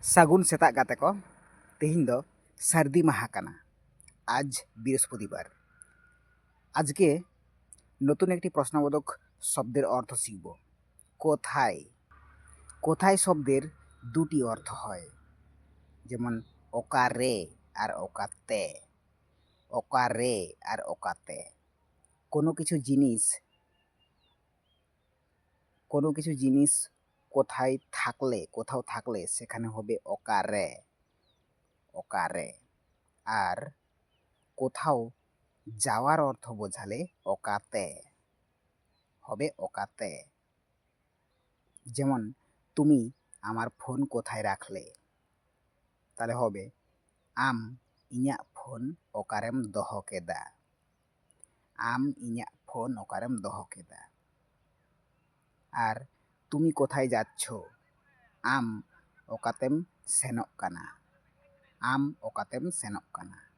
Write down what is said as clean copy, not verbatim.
ᱥᱟᱹᱜᱩᱱ ᱥᱮᱛᱟᱜ ᱜᱟᱛᱮ ᱠᱚ ᱛᱮᱦᱮᱧ ᱫᱚ ᱥᱟᱹᱨᱫᱤ ᱢᱟᱦᱟ ᱠᱟᱱᱟ। আজ বৃহস্পতিবার। আজকে নতুন একটি প্রশ্নবোধক শব্দের অর্থ শিখব। কোথায়। কোথায় শব্দের দুটি অর্থ হয়, যেমন ওকারে আর ওকাতে। ওকারে আর ওকাতে। কোনো কিছু জিনিস কোথাও থাকলে সেখানে হবে ওকারে। ওকারে। আর কোথাও যাওয়ার অর্থ বোঝালে ওকাতে হবে ওকাতে। যেমন তুমি আমার ফোন কোথায় রাখলে, তাহলে হবে আম ইᱧᱟᱹᱜ ফোন ওকারেম দোহো কেদা। আম ইᱧᱟᱹᱜ ফোন ওকারেম দোহো কেদা। আর তুমি কোথায় যাচ্ছ, আম ওকাতেম সেনক কানা। আম ওকাতেম সেনক কানা।